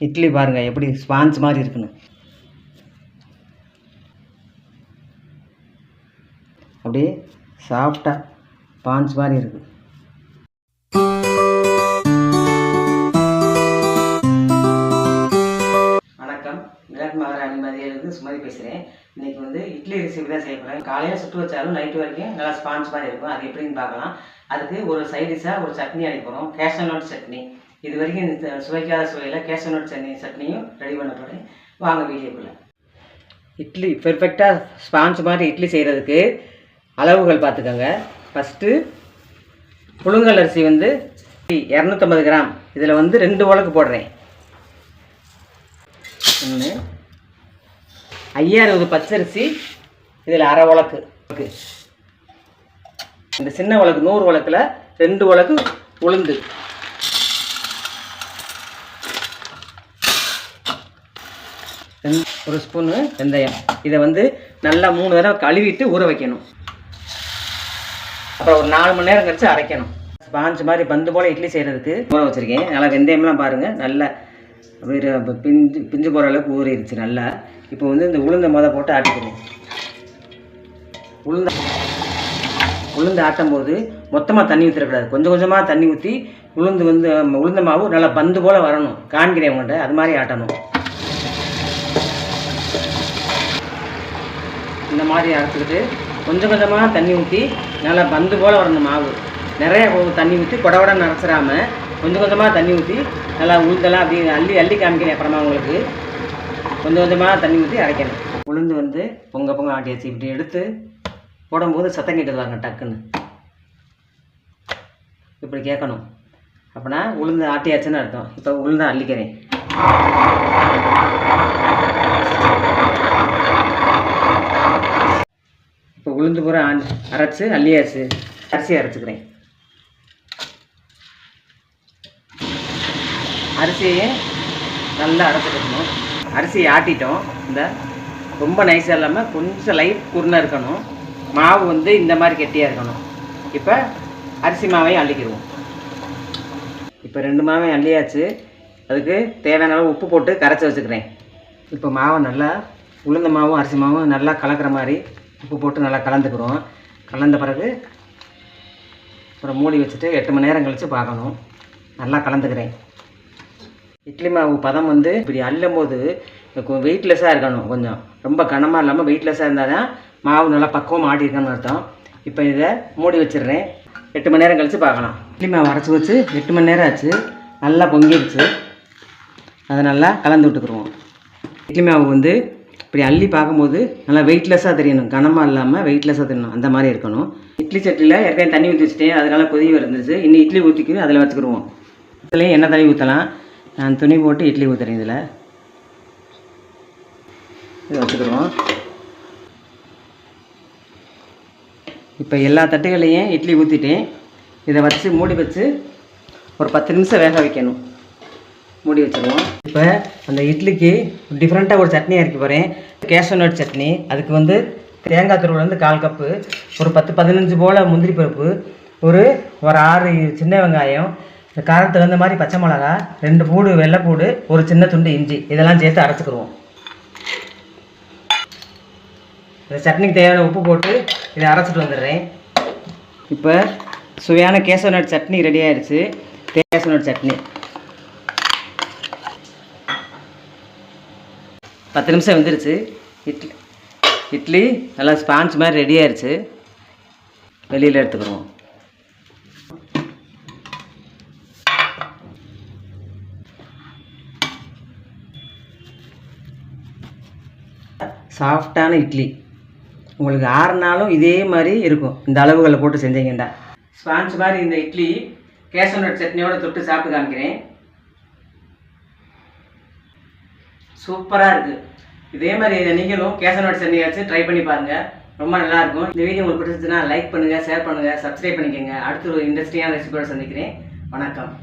இட்லி பாருங்கள் எப்படி ஸ்பாஞ்ச் மாதிரி இருக்குன்னு. அப்படியே சாஃப்டாக ஸ்பாஞ்ச் மாதிரி இருக்குது. வணக்கம், விளையாட்டு மாவட்ட அணிமதியிலிருந்து சுமதி பேசுகிறேன். இன்றைக்கி இட்லி ரெசிபி தான் செய்ய போகிறேன். காலையில் சுட்டு வச்சாலும் நைட்டு வரைக்கும் நல்லா ஸ்பாஞ்ச் மாதிரி இருக்கும். அது எப்படின்னு பார்க்கலாம். அதுக்கு ஒரு சைடிஷாக ஒரு சட்னி அரைக்க போகிறோம், கேஷனட் சட்னி. இது வரைக்கும் இந்த சுவைக்காத சுவையில் கேஷனட் சட்னியும் ரெடி பண்ண போகிறேன். வாங்க வீடியோக்குள்ளே. இட்லி பெர்ஃபெக்டாக ஸ்பாஞ்ச் மாதிரி இட்லி செய்கிறதுக்கு அளவுகள் பார்த்துக்கோங்க. ஃபஸ்ட்டு புழுங்கல் அரிசி 250 கிராம். இதில் 2 உலக்கு போடுறேன். 1 50 பச்சரிசி, இதில் அரை உலக்கு. இந்த சின்ன உலக்கு 100 உலக்கில் 2 உலக்கு உளுந்து, ஒரு ஸ்பூனு வெந்தயம். இதை நல்லா 3 தடவை கழுவிட்டு ஊற வைக்கணும். அப்புறம் ஒரு 4 மணி நேரம் கழிச்சு அரைக்கணும். ஸ்பாஞ்ச் மாதிரி பந்து போல் இட்லி செய்கிறதுக்கு ஊற வச்சுருக்கேன். நல்லா வெந்தயம்லாம் பாருங்கள், நல்லா பிஞ்சு போகிற அளவுக்கு ஊறிடுச்சு நல்லா. இப்போ இந்த உளுந்தை போட்டு ஆட்டிக்கணும். உளுந்து ஆட்டும் போது மொத்தமாக தண்ணி ஊற்றிடக்கூடாது. கொஞ்சம் கொஞ்சமாக தண்ணி ஊற்றி உளுந்த மாவு நல்லா பந்து போல் வரணும். காண்கிறேன் உங்கள்கிட்ட, அது மாதிரி ஆட்டணும். இந்த மாதிரி அரைச்சிக்கிட்டு கொஞ்சம் கொஞ்சமாக தண்ணி ஊற்றி நல்லா பந்து போல் வரணும் மாவு. நிறைய தண்ணி ஊற்றி கொடவடன்னு அரைச்சிடாமல் கொஞ்சம் கொஞ்சமாக தண்ணி ஊற்றி நல்லா உளுந்தெல்லாம் அப்படி அள்ளி காமிக்கிறேன். அப்புறமா உங்களுக்கு கொஞ்சம் கொஞ்சமாக தண்ணி ஊற்றி அரைக்கணும். உளுந்து பொங்க ஆட்டியாச்சு. இப்படி எடுத்து போடும்போது சத்தம் கேட்டுருவாங்க டக்குன்னு, இப்படி கேட்கணும். அப்படின்னா உளுந்து ஆட்டியாச்சுன்னு அர்த்தம். இப்போ உளுந்தை அள்ளிக்கிறேன். இப்போ உளுந்து பூரா அரைச்சி அள்ளியாச்சு. அரிசி அரைச்சிக்கிறேன். அரிசியை நல்லா அரைச்சிக்கணும். அரிசியை ஆட்டிட்டோம். ரொம்ப நைஸாக இல்லாமல் கொஞ்சம் லைட் குருணாக இருக்கணும். மாவு இந்த மாதிரி கெட்டியாக இருக்கணும். இப்போ அரிசி மாவையும் அள்ளிக்கிடுவோம். இப்போ 2 மாவையும் அள்ளியாச்சு. அதுக்கு தேவையான அளவு உப்பு போட்டு கரைச்சி வச்சுக்கிறேன். இப்போ மாவை நல்லா உளுந்த மாவும் அரிசி மாவும் நல்லா கலக்கிற மாதிரி உப்பு போட்டு நல்லா கலந்துக்கிறோம். கலந்த பிறகு அப்புறம் மூடி வச்சுட்டு 8 மணி நேரம் கழித்து பார்க்கணும். நல்லா கலந்துக்கிறேன். இட்லி மாவு பதம் இப்படி அள்ளும் போது வெயிட்லெஸ்ஸாக இருக்கணும். கொஞ்சம் ரொம்ப கனமாக இல்லாமல் வெயிட்லெஸ்ஸாக இருந்தால் தான் மாவு நல்லா பக்குவம் ஆட்டியிருக்கணும்னு அர்த்தம். இப்போ இதை மூடி வச்சிடுறேன். 8 மணி நேரம் கழித்து பார்க்கலாம். இட்லி மாவு அரைச்சி வச்சு 8 மணி நேரம் ஆச்சு. நல்லா பொங்கிடுச்சு. அதை நல்லா கலந்து விட்டுக்குருவோம். இட்லி மாவு இப்படி அள்ளி பார்க்கும்போது நல்லா வெயிட்லெஸ்ஸாக தெரியணும். கனமாக இல்லாமல் வெயிட்லெஸ்ஸாக தெரியணும். அந்த மாதிரி இருக்கணும். இட்லி சட்டியில் ஏற்கனவே தண்ணி ஊற்றி வச்சுட்டேன். அதனால கொதி வந்துருச்சு. இன்னும் இட்லி ஊற்றிக்கு அதில் வச்சுக்கிடுவோம். இதுலேயும் எண்ணெய் தண்ணி ஊற்றலாம். நான் துணி போட்டு இட்லி ஊற்றுறேன். இதில் இதை வச்சுக்கிடுவோம். இப்போ எல்லா தட்டுகளையும் இட்லி ஊற்றிட்டேன். இதை வச்சு மூடி வச்சு ஒரு 10 நிமிஷம் வேக வைக்கணும். மூடி வச்சுருவோம். இப்போ அந்த இட்லிக்கு டிஃப்ரெண்ட்டாக ஒரு சட்னி அரைக்க போகிறேன். கேஷனட் சட்னி. அதுக்கு தேங்காய் துருவல் 1/4 கப்பு, ஒரு 10-15 போல் முந்திரி பருப்பு, ஒரு 6 சின்ன வெங்காயம், இந்த காரத்துக்கு தகுந்த மாதிரி பச்சை மிளகா, 2 பூடு வெள்ளைப்பூடு, ஒரு சின்ன துண்டு இஞ்சி, இதெல்லாம் சேர்த்து அரைச்சிக்கிடுவோம். இந்த சட்னிக்கு தேவையான உப்பு போட்டு இதை அரைச்சிட்டு வந்துடுறேன். இப்போ சுவையான கேஷனட் சட்னி ரெடி ஆகிடுச்சு. கேஷனட் சட்னி 10 நிமிஷம் வந்துருச்சு. இட்லி நல்லா ஸ்பாஞ்ச் மாதிரி ரெடி ஆயிடுச்சு. வெளியில் எடுத்துக்கிடுவோம். சாஃப்டான இட்லி உங்களுக்கு 6 நாளும் இதே மாதிரி இருக்கும். இந்த அளவுகளை போட்டு செஞ்சீங்கண்டா ஸ்பாஞ்ச் மாதிரி இந்த இட்லி கேஷனட் சட்னியோட தொட்டு சாப்பிட்டு காமிக்கிறேன். சூப்பராக இருக்குது. இதே மாதிரி இதை நீங்களும் கேஷனட் சட்னியாச்சும் ட்ரை பண்ணி பாருங்கள். ரொம்ப நல்லாயிருக்கும். இந்த வீடியோ உங்களுக்கு பிடிச்சிச்சுன்னா லைக் பண்ணுங்கள், ஷேர் பண்ணுங்கள், சப்ஸ்கிரைப் பண்ணிக்கோங்க. அடுத்து ஒரு இன்ட்ரெஸ்டிங்கான ரெசிபியோட சந்திக்கிறேன். வணக்கம்.